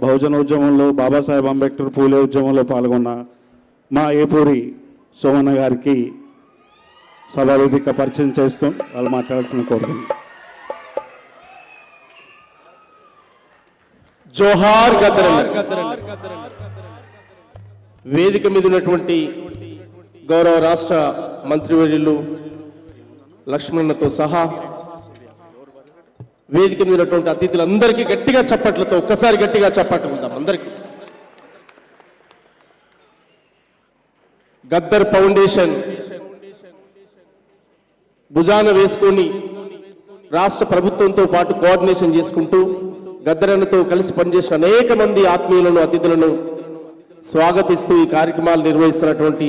బహుజన ఉద్యమంలో బాబాసాహెబ్ అంబేద్కర్ పూలే ఉద్యమంలో పాల్గొన్న మా ఏపూరి సోమన్న గారికి సభావేదిక పరిచయం చేస్తూ వాళ్ళు మాట్లాడాల్సిన కోరుతుంది. జోహార్ గద్దరన్న. వేదిక మీద ఉన్నటువంటి గౌరవ రాష్ట్ర మంత్రివర్యులు లక్ష్మణతో సహా వేదిక మీద ఉన్నటువంటి అతిథులందరికీ గట్టిగా చప్పట్లతో ఒక్కసారి గట్టిగా చప్పట్లు ఉందాం అందరికీ. గద్దర్ ఫౌండేషన్ భుజాన వేసుకొని రాష్ట్ర ప్రభుత్వంతో పాటు కోఆర్డినేషన్ చేసుకుంటూ గద్దరన్నతో కలిసి పనిచేసిన అనేక మంది ఆత్మీయులను అతిథులను స్వాగతిస్తూ ఈ కార్యక్రమాలు నిర్వహిస్తున్నటువంటి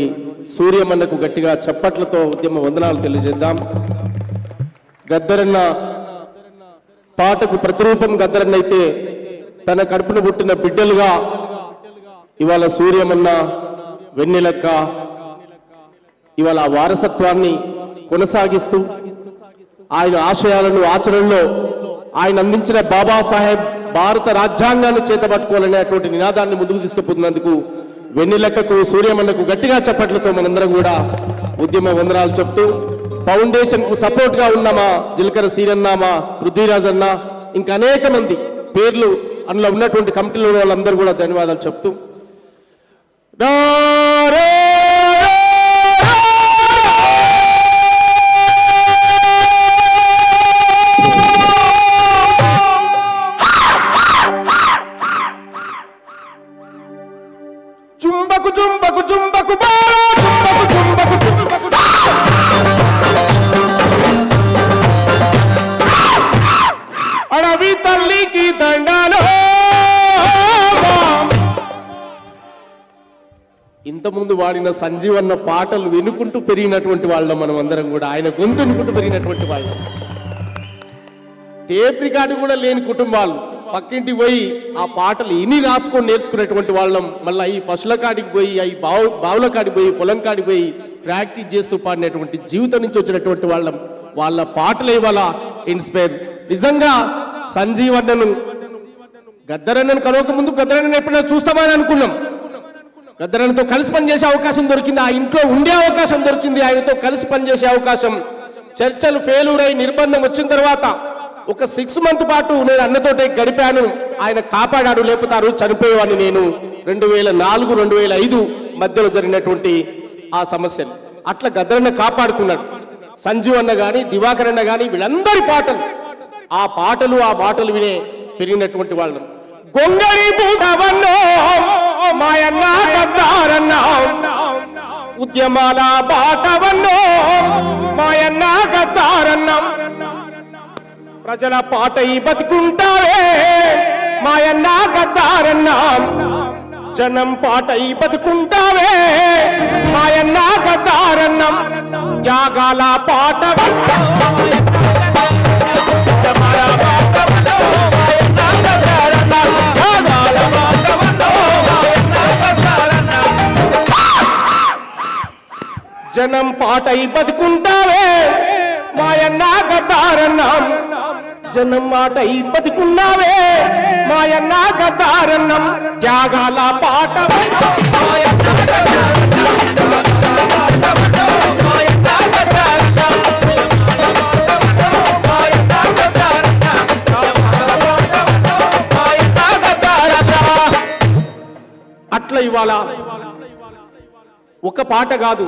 సూర్యమన్నకు గట్టిగా చప్పట్లతో ఉద్యమ వందనాలు తెలియజేద్దాం. గద్దరన్న పాటకు ప్రతిరూపం గద్దరన్న అయితే తన కడుపున పుట్టిన బిడ్డలుగా ఇవాళ సూర్యమన్న, వెన్నెలక్క ఇవాళ వారసత్వాన్ని కొనసాగిస్తూ ఆయన ఆశయాలను ఆచరణలో ఆయన అందించిన బాబాసాహెబ్ భారత రాజ్యాంగాన్ని చేతపట్టుకోవాలనేటువంటి నినాదాన్ని ముందుకు తీసుకుపోతున్నందుకు వెన్నెలక్కకు, సూర్యమన్నకు గట్టిగా చప్పట్లతో మనందరం కూడా ఉద్యమ వందనాలు చెప్తూ ఫౌండేషన్ కు సపోర్ట్ గా ఉన్న మా జిలకర సీరన్న, మా పృథ్వీరాజ్ అన్న, ఇంకా అనేక మంది పేర్లు అందులో ఉన్నటువంటి కమిటీలో వాళ్ళందరూ కూడా ధన్యవాదాలు చెప్తూ చుంబకు చుంబకు చుంబకు చుంబకు చుంబకు చుంబకు అడవి తల్లికి దండాలు. ఇంతకుముందు వాడిన సంజీవన్న పాటలు వినుకుంటూ పెరిగినటువంటి వాళ్ళం మనం అందరం కూడా, ఆయన గొంతు వినుకుంటూ పెరిగినటువంటి వాళ్ళం. టేప్ రికార్డు కూడా లేని కుటుంబాలు పక్కింటికి పోయి ఆ పాటలు ఇని రాసుకొని నేర్చుకునేటువంటి వాళ్ళం. మళ్ళీ ఈ పశువుల కాడికి పోయి, ఈ బావుల కాడికి పోయి, పొలం కాడికి పోయి ప్రాక్టీస్ చేస్తూ పాడినటువంటి జీవితం నుంచి వచ్చినటువంటి వాళ్ళం. వాళ్ళ పాటలు ఇవాళ ఇన్స్పైర్. నిజంగా సంజీవన్నను, గద్దరన్నను కలవక ముందు గద్దరన్నను ఎప్పుడైనా చూస్తామని అనుకున్నాం. గద్దరన్నతో కలిసి పనిచేసే అవకాశం దొరికింది, ఆ ఇంట్లో ఉండే అవకాశం దొరికింది, ఆయనతో కలిసి పనిచేసే అవకాశం. చర్చలు ఫెయిల్యూర్ అయి నిర్బంధం వచ్చిన తర్వాత ఒక 6 months పాటు నేను అన్నతోటే గడిపాను. ఆయన కాపాడాడు, లేపుతారు చనిపోయేవాడిని నేను. 2004, 2005 మధ్యలో జరిగినటువంటి ఆ సమస్యలు అట్లా గద్దరన్న కాపాడుకున్నాడు. సంజీవ్ అన్న గాని, దివాకర్ అన్న గాని వీళ్ళందరి పాటలు, ఆ పాటలు వినే పెరిగినటువంటి వాళ్ళం. గొంగడి పూటవన్నో మాయన్న గద్దారన్న, ఉద్యమాల బాటవన్నో మాయన్న గద్దారన్న, ప్రజల పాటై బతుకుంటావే మాయన్న గద్దారన్న, జనం పాటై బతుకుంటావే మాయన్న గద్దారన్న, త్యాగాల పాట జనం పాటై బతుకుంటావే మాయన్న గద్దారన్న, జనం మాటై బతుకున్నావే మాయన్న గద్దారన్న, త్యాగాల పాట అట్లా ఇవాళ ఒక పాట కాదు,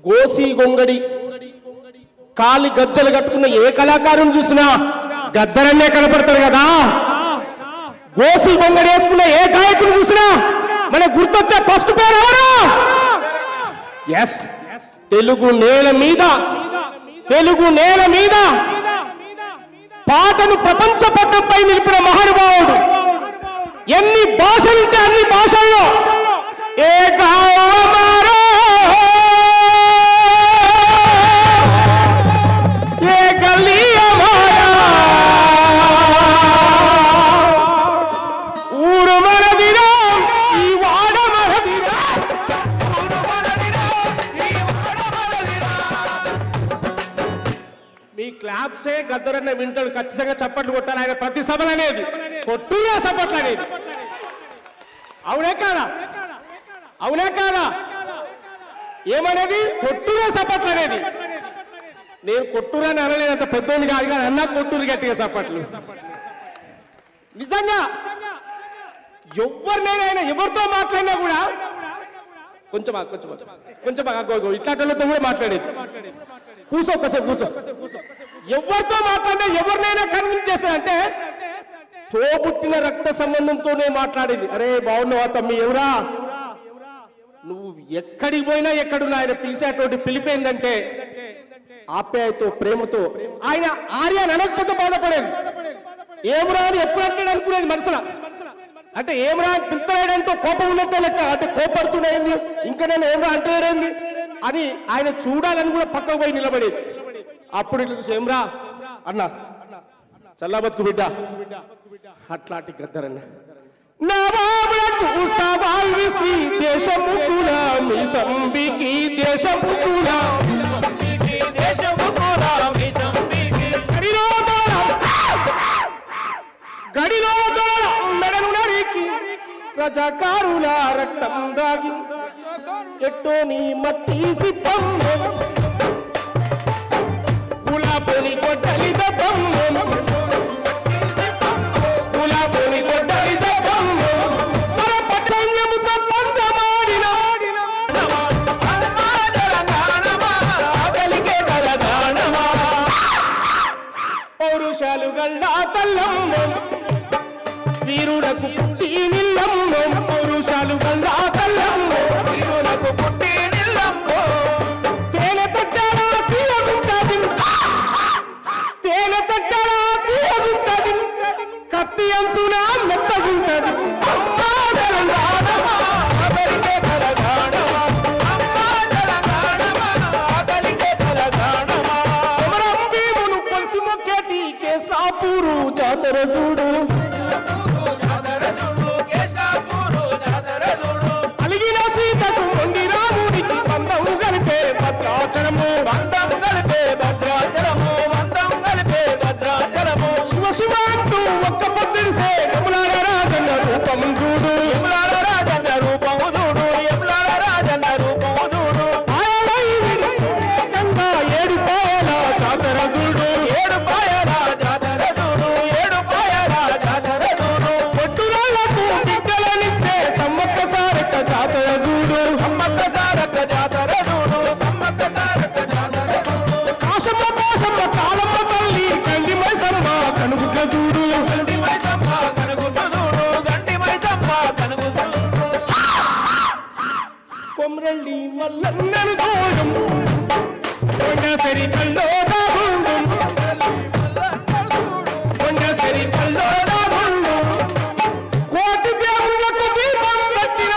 గోసి గొంగడి కాలి గజ్జలు కట్టుకున్న ఏ కళాకారుని చూసినా గద్దరన్నే కనపడతారు కదా. గోసి గొంగడి వేసుకున్న ఏ గాయకుని చూసినా మన గుర్తొచ్చే ఫస్ట్ పేరు ఎవరు? ఎస్, తెలుగు నేల మీద పాటను ప్రపంచ పట్టంపై నిలిపిన మహానుభావుడు. ఎన్ని భాషలుంటే అన్ని భాషల్లో ఏ కావమారో క్లాప్సే గద్దరన్న వింటాడు, ఖచ్చితంగా చప్పట్లు కొట్టాలి ఆయన ప్రతి సభలు అనేది, కొట్టుగా చప్పట్లు అనేది. అవునే కాదా? అవునే కాదా? ఏమనేది? కొట్టుగా చప్పట్లు అనేది. నేను కొట్టురని అనలేదంత పెద్దోని కాదు కానీ అన్నా కొట్టురు గట్టిగా చప్పట్లు. నిజంగా ఎవరినైనా ఎవరితో మాట్లాడినా కూడా కొంచెం ఇట్లాంటితో కూడా మాట్లాడేది. కూసో కాసేపు కూసో. ఎవరితో మాట్లాడినా ఎవరినైనా కన్విన్స్ చేశాడంటే తోబుట్టిన రక్త సంబంధంతోనే మాట్లాడేది. అరే బాగున్నావా తమ్మి, ఎవరా నువ్వు, ఎక్కడికి పోయినా ఎక్కడున్నా ఆయన పిలిచేటువంటి పిలిపేందంటే ఆప్యాయతో ప్రేమతో. ఆయన ఆర్య అనకపోతే బాధపడేది. ఏమరా అని ఎప్పుడు అంటాడు అనుకునేది మనసులో. అంటే ఏమరా పిలుతలేడంతో కోపం ఉన్నట్టే లెక్క, అంటే కోపడుతున్నాయింది, ఇంకా నేను ఏమరా అంటలేడండి అని ఆయన చూడాలని కూడా పక్కకు పోయి నిలబడేది. అప్పుడు ఇట్లా ఏమరా అన్నా చల్లా బతుకు బిడ్డ, అట్లాంటి గద్దరన్న. నా బాబులకు సవాల్ విసి దేశము కూడా మీ సంబికి, దేశము కూడా గడిలో మెడను నరికి ప్రజాకారుల రక్తం దాగి ఎట్టో నీ మట్టి సిప్పం గులాబోని కొట్టలి దప్పం గులాబోని కొట్టలి దప్పం మన పచ్చన్యము సంపంద మాడిన పౌరుషాలు గల్లా తల్లం వీరులకు పుట్టి నిల్లమ్మో, పౌరుషాలు గల్లా తల్లమ్మో వీరులకు పుట్టి నిల్లమ్మో. తేనె తట్టడా తీయగుంటది, తేనె తట్టడా తీయగుంటది, కత్తి అంచున మెత్తగుంటది. అమ్మా తెలంగాణమా ఆదరికే తెలంగాణమా, అమ్మా తెలంగాణమా ఆదరికే తెలంగాణమా. కొమరం భీమును కొలిసి మొక్కేటి కేశలాపూరు జాతర చూడు, అలిగిన సీతకు మొండి రాముడికి బంధం కలిపే భద్రాచలము, బంధం కలిపే భద్రాచలము, బంధం కలిపే భద్రాచలము. శివ శివ అంటూ ఒక్క పొద్దురిసే యములాల రాజన్న రూపము చూడు, యములాల రాజన్న రూపము చూడు, యములాల రాజన్న రూపము చూడు. గంగా ఏడు పాయల జాతర చూడు, ఏడు పాయల జాతర చూడు, ఏడు పాయల జాతర చూడు. పొట్టురాళ్లకు బిడ్డలనిచ్చే సమ్మక్క సారక్క జాతర చూడు, సమ్మక్క సారక్క జాతర చూడు, సమ్మక్క సారక్క జాతర చూడు. కాశమ్మ కాశమ్మ కాలమ్మ తల్లి గండి మైసమ్మ కనుగుడ్ల చూడు, గండి మైసమ్మ కనుగుడ్ల చూడు, గండి మైసమ్మ కనుగుడ్ల చూడు. కొమ్రెల్లి మల్లన్నను చూడు, కొండసరి కల్లో దాగుండు, కొండసరి కల్లో దాగుండు. కోటి దేవుళ్ళకు దీపం పెట్టిన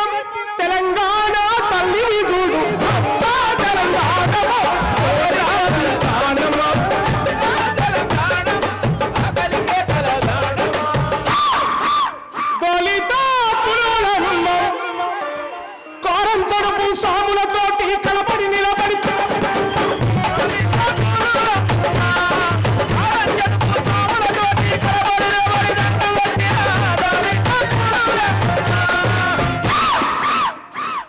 తెలంగాణ తల్లిని చూడు, అమ్మా తెలంగాణమా తెలంగాణమా అగలికే తెలంగాణమా. దళిత పురులమ్మ కారం తడుపు సాములతోటి కలపడి నిలబడి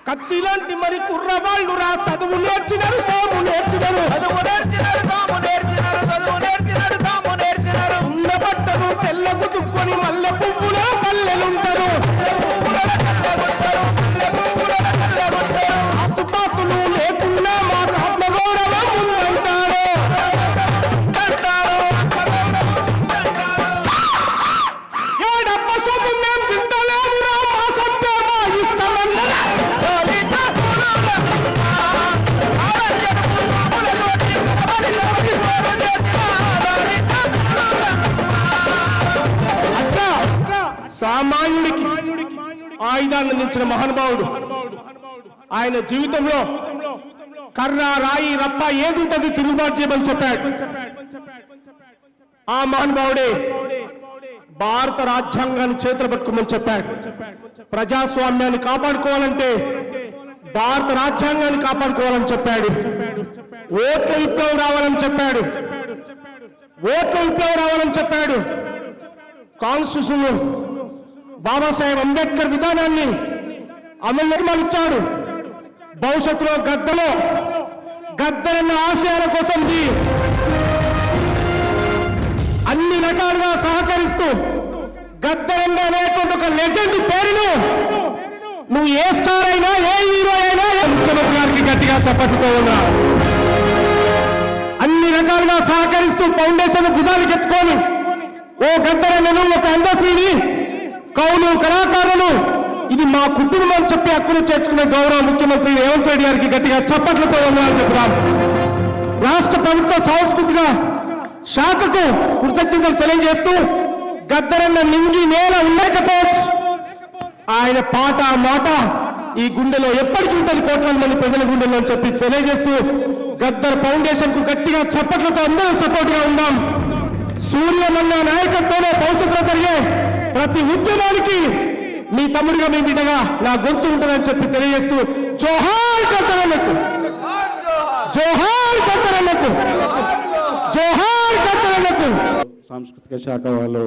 కత్తిలాంటి మరి కుర్రవాళ్ళు రా చదువు నేర్చినారు, సాము నేర్చినారు, చదువు నేర్చినారు, సాము నేర్చినారు, చదువు నేర్చినారు, సాము నేర్చినారు. ఉన్న బట్టలు తెల్లకు దుక్కొని మల్లె పువ్వులో పల్లెలుంటారు, ఆస్తుపాస్తులు లేకున్నా మా ఆత్మ గౌరవం ఉందంటారు. ఏడప్ప సొమ్ము మేము తింటలేమురా, మా సంతే మా ఇష్టమన్నా. సామాన్యుడికి ఆయుధాన్ని అందించిన మహానుభావుడు. ఆయన జీవితంలో కర్ర రాయి రప్ప ఏదుంటది తిరుగుబాటు చేయమని చెప్పాడు. ఆ మహానుభావుడే భారత రాజ్యాంగాన్ని చేతులు పట్టుకోమని చెప్పాడు. ప్రజాస్వామ్యాన్ని కాపాడుకోవాలంటే భారత రాజ్యాంగాన్ని కాపాడుకోవాలని చెప్పాడు. ఓట్ల విప్లవం రావాలని చెప్పాడు. ఓట్ల విప్లవం రావాలని చెప్పాడు. కాన్స్టిట్యూషన్ బాబాసాహెబ్ అంబేద్కర్ విధానాన్ని అమలు నిర్మాణించాడు. భవిష్యత్తులో గద్దరన్న ఆశయాల కోసం అన్ని రకాలుగా సహకరిస్తూ గద్దరన్న అనేటువంటి ఒక లెజెండ్ పేరును నువ్వు ఏ స్టార్ అయినా ఏ హీరో అయినా ముఖ్యమంత్రి గారికి గట్టిగా చప్పట్లతో ఉన్నా అన్ని రకాలుగా సహకరిస్తూ ఫౌండేషన్ భుజానికి ఎత్తుకొని ఓ గద్దరన్నను ఒక అందశ్రీని కవులు కళాకారులు ఇది మా కుటుంబం అని చెప్పి హక్కును చేర్చుకునే గౌరవ ముఖ్యమంత్రి రేవంత్ రెడ్డి గారికి గట్టిగా చప్పట్లతో ఉండాలని చెప్తాం. రాష్ట్ర ప్రభుత్వ సాంస్కృతిక శాఖకు కృతజ్ఞతలు తెలియజేస్తూ గద్దరన్న నింగి నేల ఉండకపోవచ్చు, ఆయన పాట మాట ఈ గుండెలో ఎప్పటికీ ఉంటుంది, కోట్లాది మంది ప్రజల గుండెలో అని చెప్పి తెలియజేస్తూ గద్దర్ ఫౌండేషన్ కు గట్టిగా చప్పట్లతో అందరూ సపోర్ట్ గా ఉందాం. సూర్యమన్న నాయకత్వంలో భవిష్యత్తులో జరిగే ప్రతి ఉద్యమానికి మీ తమ్ముడిగా మీ బిడ్డగా నా గొంతు ఉంటుందని చెప్పి తెలియజేస్తూ జోహార్ గద్దరన్నకు, జోహార్ గద్దరన్నకు, జోహార్ గద్దరన్నకు. సాంస్కృతిక శాఖ వాళ్ళు